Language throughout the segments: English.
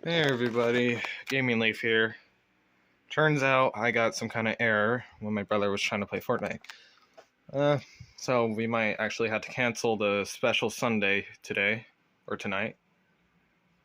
Hey everybody, Gaming Leaf here. Turns out I got some kind of error when my brother was trying to play Fortnite. So we might actually have to cancel the special Sunday today, or tonight.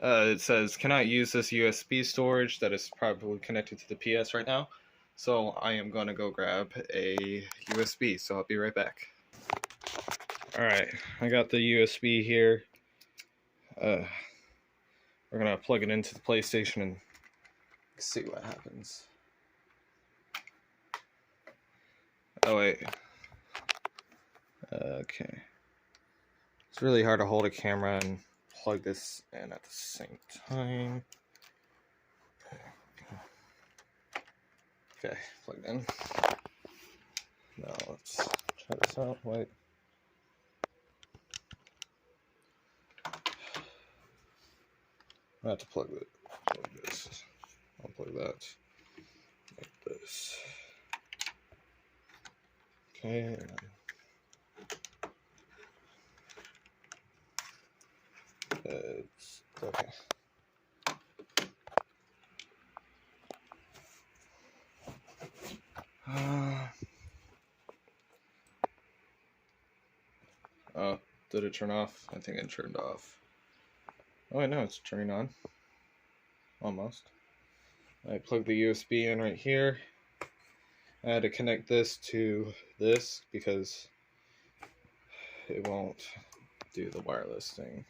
It says, cannot use this USB storage that is probably connected to the PS right now. So I am going to go grab a USB, so I'll be right back. Alright, I got the USB here. We're going to plug it into the PlayStation and see what happens. Oh wait. Okay. It's really hard to hold a camera and plug this in at the same time. Okay, plugged in. Now let's try this out. Wait. I have to plug this. I'll plug that. Like this. Okay. And then it's okay. Oh, did it turn off? I think it turned off. Oh wait, no, it's turning on. Almost. I plugged the USB in right here. I had to connect this to this because it won't do the wireless thing.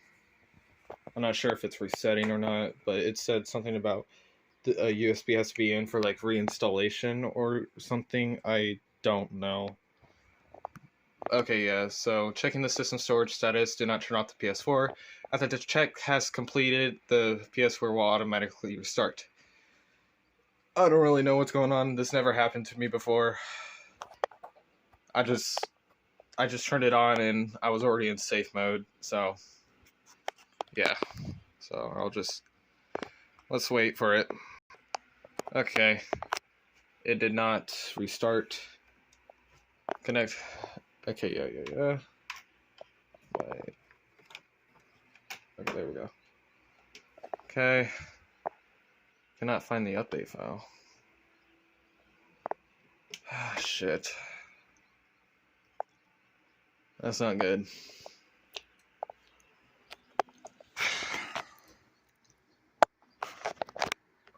I'm not sure if it's resetting or not, but it said something about a USB has to be in for like reinstallation or something. I don't know. Okay, yeah, so checking the system storage status, do not turn off the PS4. After the check has completed, the PS4 will automatically restart. I don't really know what's going on. This never happened to me before. I just turned it on and I was already in safe mode, so yeah. So let's wait for it. Okay. It did not restart. Connect. Okay, yeah. Wait. Okay, there we go. Okay. Cannot find the update file. Ah, shit. That's not good.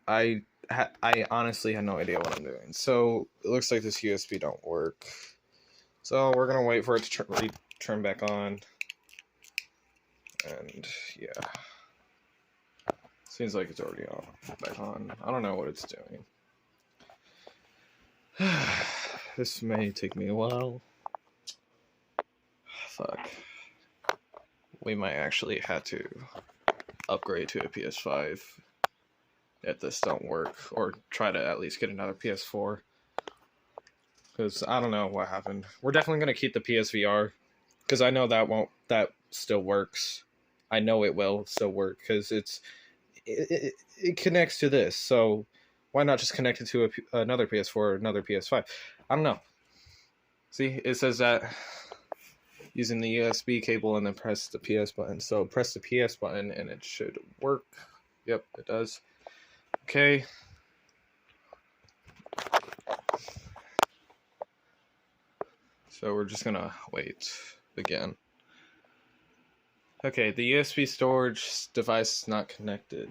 I honestly had no idea what I'm doing. So it looks like this USB don't work. So we're gonna wait for it to turn back on. And yeah, seems like it's already back on. I don't know what it's doing. This may take me a while. Fuck. We might actually have to upgrade to a PS5 if this don't work, or try to at least get another PS4. Because I don't know what happened. We're definitely gonna keep the PSVR because I know that still works. I know it will still work because it connects to this. So why not just connect it to another PS4 or another PS5? I don't know. See, it says that using the USB cable and then press the PS button. So press the PS button and it should work. Yep, it does. Okay. So we're just gonna wait again. Okay, the USB storage device is not connected.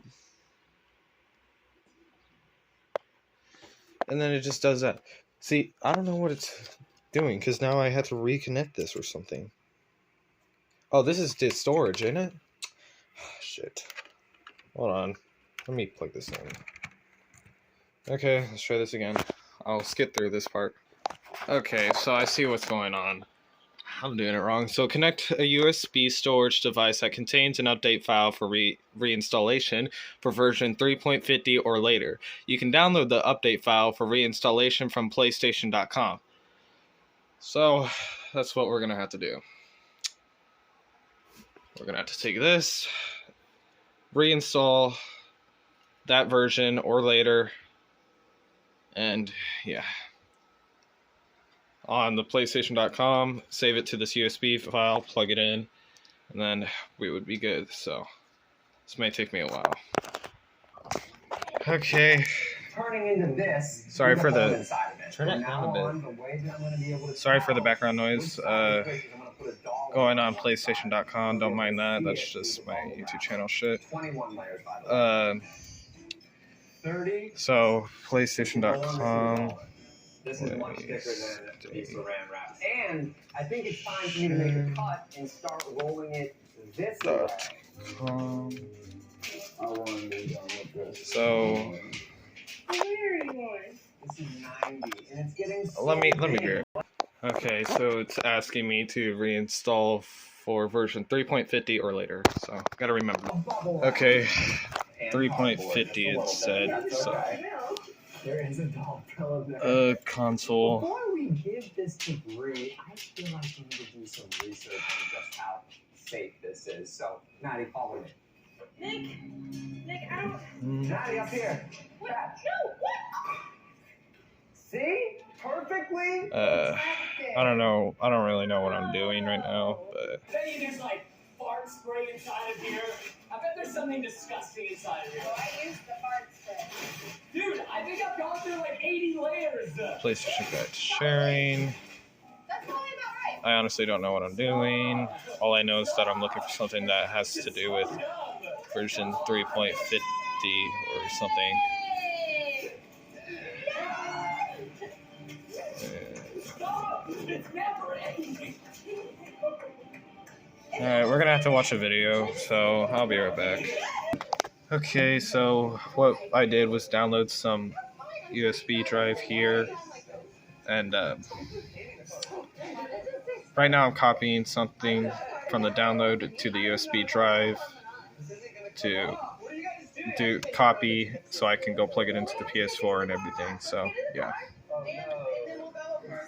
And then it just does that. See, I don't know what it's doing, because now I had to reconnect this or something. Oh, this is the storage, isn't it? Shit. Hold on. Let me plug this in. Okay, let's try this again. I'll skip through this part. Okay, so I see what's going on. I'm doing it wrong. So connect a USB storage device that contains an update file for reinstallation for version 3.50 or later. You can download the update file for reinstallation from PlayStation.com. So that's what we're going to have to do. We're going to have to take this, reinstall that version or later, and yeah. On the PlayStation.com, save it to this USB file, plug it in, and then we would be good. So this may take me a while. Okay. Turning into this. Sorry for the. Turn it down a bit. Sorry for the background noise. Going on PlayStation.com. Don't mind that. That's just my YouTube channel shit. So PlayStation.com. This is much thicker than a piece of Saran wrap. And I think it's time for me to make a cut and start rolling it this way. So this is 90, and it's getting so let me big. hear it. Okay, so it's asking me to reinstall for version 3.50 or later. So gotta remember. Okay, 3.50 it said. So There is a doll pillow there. console. Before we give this to Bree, I feel like we need to do some research on just how safe this is. So, Maddie, follow me. Nick, I don't... Maddie, up here. What? No, what? See? Perfectly? I don't know. I don't really know what I'm doing right now, but... I bet you there's like fart spray inside of here. I bet there's something disgusting inside of here. Oh, I used the fart spray. Dude, I think I've gone through like 80 layers. PlayStation Guide sharing. That's probably about right. I honestly don't know what I'm doing. All I know is that I'm looking for something that has to do with version 3.50 or something. It's never ending. Alright, we're gonna have to watch a video, so I'll be right back. Okay, so what I did was download some USB drive here, and right now I'm copying something from the download to the USB drive to do copy so I can go plug it into the PS4 and everything, so yeah.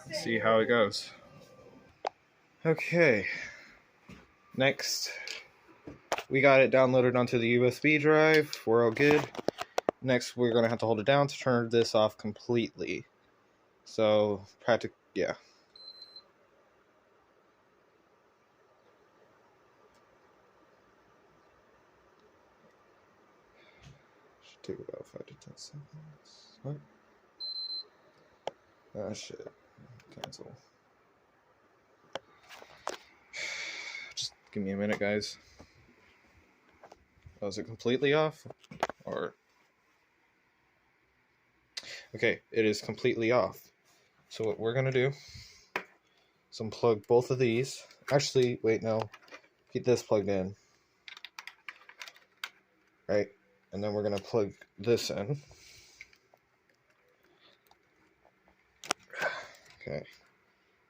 Let's see how it goes. Okay. Next, we got it downloaded onto the USB drive. We're all good. Next, we're going to have to hold it down to turn this off completely. So, yeah. Should take about 5 to 10 seconds. What? Ah, shit. Cancel. Just give me a minute, guys. Oh, is it completely off? Or... Okay, it is completely off. So what we're going to do is unplug both of these. Actually, wait, no. Keep this plugged in. Right? And then we're going to plug this in. Okay.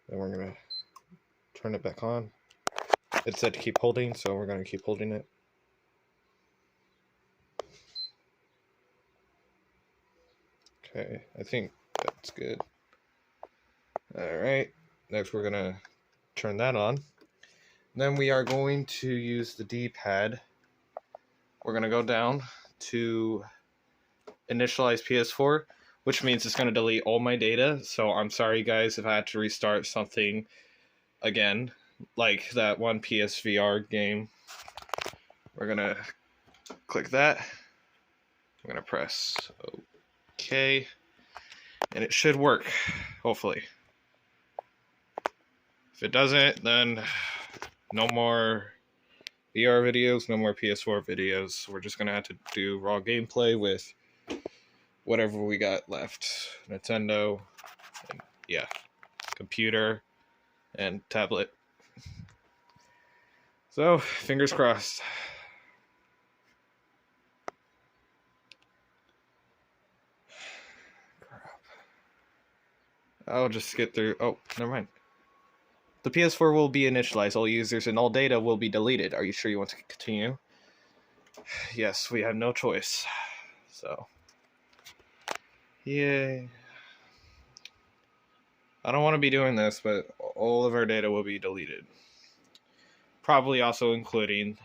Then we're going to turn it back on. It said to keep holding, so we're going to keep holding it. Okay, I think that's good. Alright, next we're going to turn that on. Then we are going to use the D-pad. We're going to go down to initialize PS4, which means it's going to delete all my data. So I'm sorry, guys, if I had to restart something again, like that one PSVR game. We're going to click that. I'm going to press OK. And it should work, hopefully. If it doesn't, then no more VR videos, no more PS4 videos. We're just going to have to do raw gameplay with whatever we got left. Nintendo, and yeah, computer, and tablet. So, fingers crossed. Crap. I'll just get through. Oh, never mind. The PS4 will be initialized. All users and all data will be deleted. Are you sure you want to continue? Yes, we have no choice. So, yay. I don't want to be doing this, but all of our data will be deleted. Probably also including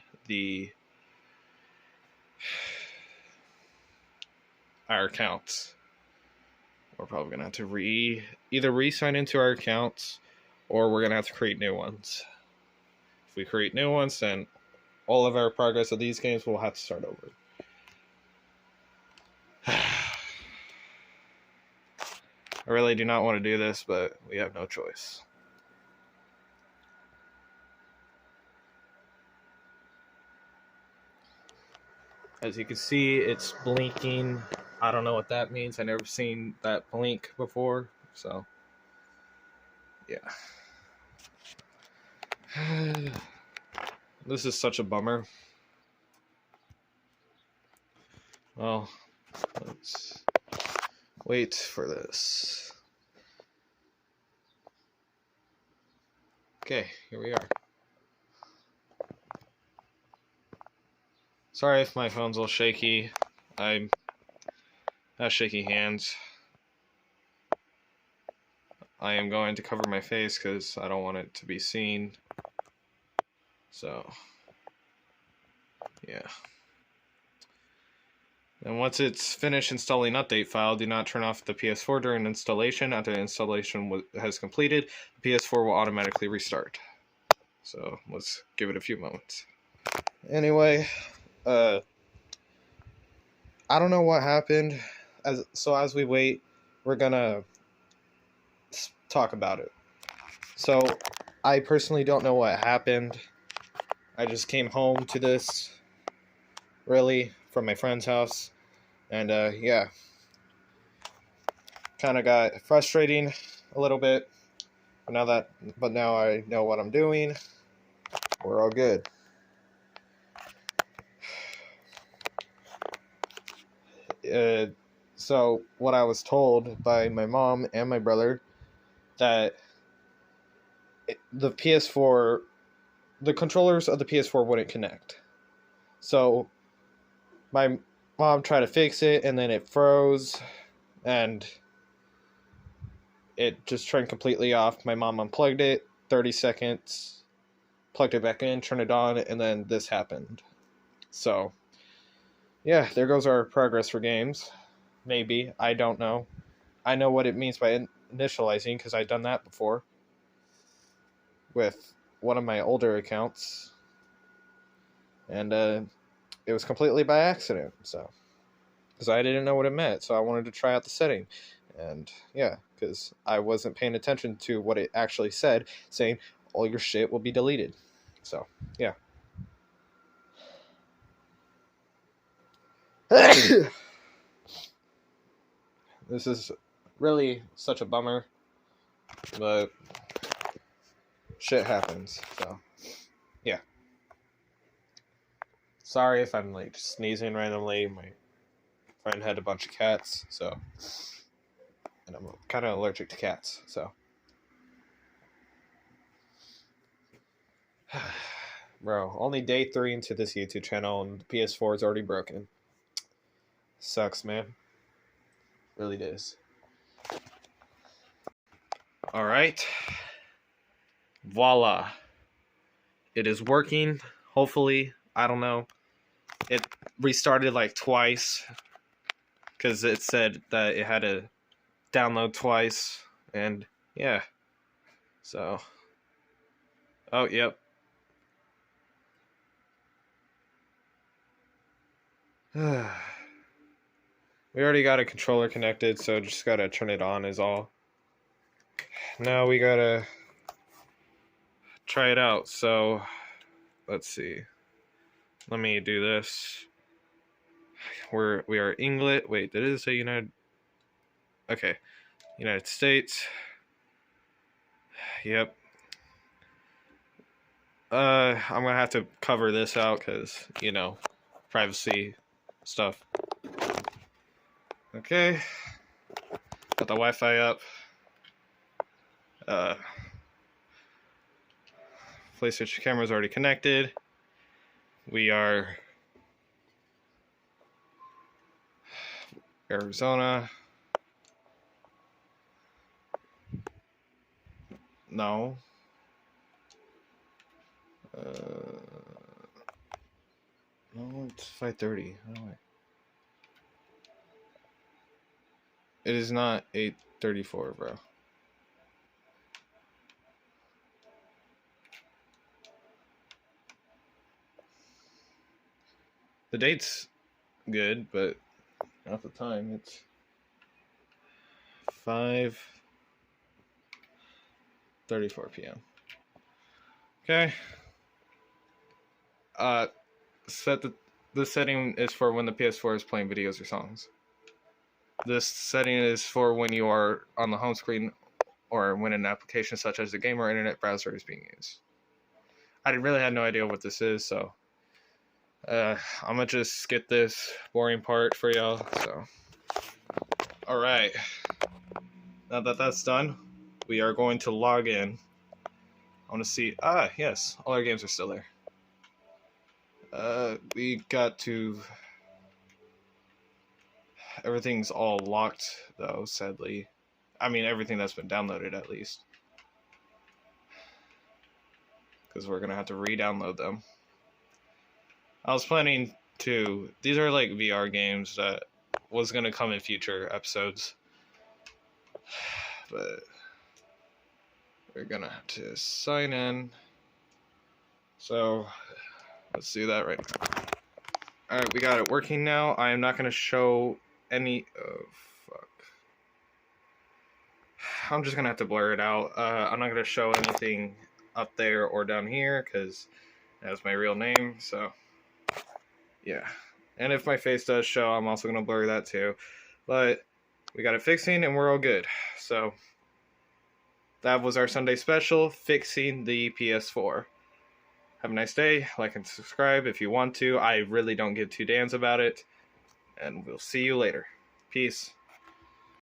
our accounts. We're probably going to have to either re-sign into our accounts, or we're going to have to create new ones. If we create new ones, then all of our progress of these games will have to start over. I really do not want to do this, but we have no choice. As you can see, it's blinking. I don't know what that means. I never seen that blink before, so yeah. This is such a bummer. Well, let's wait for this. Okay, here we are. Sorry if my phone's a little shaky. I have shaky hands. I am going to cover my face because I don't want it to be seen. So, yeah. And once it's finished installing update file, do not turn off the PS4 during installation. After the installation has completed, the PS4 will automatically restart. So let's give it a few moments. Anyway, I don't know what happened. As we wait, we're gonna talk about it. So I personally don't know what happened. I just came home to this, really, from my friend's house. And yeah, kind of got frustrating a little bit. But now I know what I'm doing. We're all good. So what I was told by my mom and my brother that the PS4, the controllers of the PS4 wouldn't connect. So my mom tried to fix it, and then it froze, and it just turned completely off. My mom unplugged it, 30 seconds, plugged it back in, turned it on, and then this happened. So, yeah, there goes our progress for games. Maybe. I don't know. I know what it means by initializing, because I've done that before with one of my older accounts. And it was completely by accident, so. Because I didn't know what it meant, so I wanted to try out the setting. And yeah, because I wasn't paying attention to what it actually said, saying all your shit will be deleted. So, yeah. This is really such a bummer, but shit happens, so yeah. Sorry if I'm like sneezing randomly. My friend had a bunch of cats, so, and I'm kind of allergic to cats, so. Bro, only day 3 into this YouTube channel and the PS4 is already broken. Sucks, man. Really does. Alright. Voila. It is working, hopefully. I don't know. It restarted like twice, because it said that it had to download twice, and yeah. So. Oh, yep. We already got a controller connected, so just gotta turn it on is all. Now we gotta try it out. So let's see. Let me do this. We are England. Wait, did it say United? Okay, United States. Yep. I'm gonna have to cover this out because privacy stuff. Okay. Got the Wi-Fi up. PlayStation camera is already connected. We are Arizona. No. No, it's 5:30. It is not 8:34, bro. The date's good, but not the time. It's 5:34 p.m. Okay. This setting is for when the PS4 is playing videos or songs. This setting is for when you are on the home screen or when an application such as the game or internet browser is being used. I really had no idea what this is, so I'm gonna just skip this boring part for y'all. So, all right. Now that that's done, we are going to log in. I want to see. Yes, all our games are still there. We got to. Everything's all locked, though, sadly. I mean, everything that's been downloaded, at least. Because we're going to have to re-download them. I was planning to... These are, like, VR games that was going to come in future episodes. But... we're going to have to sign in. So, let's do that right now. Alright, we got it working now. I am not going to show any... Oh, fuck. I'm just going to have to blur it out. I'm not going to show anything up there or down here, because that's my real name, so... yeah. And if my face does show, I'm also going to blur that too. But we got it fixing, and we're all good. So, that was our Sunday special, fixing the PS4. Have a nice day. Like and subscribe if you want to. I really don't give two damns about it. And we'll see you later. Peace.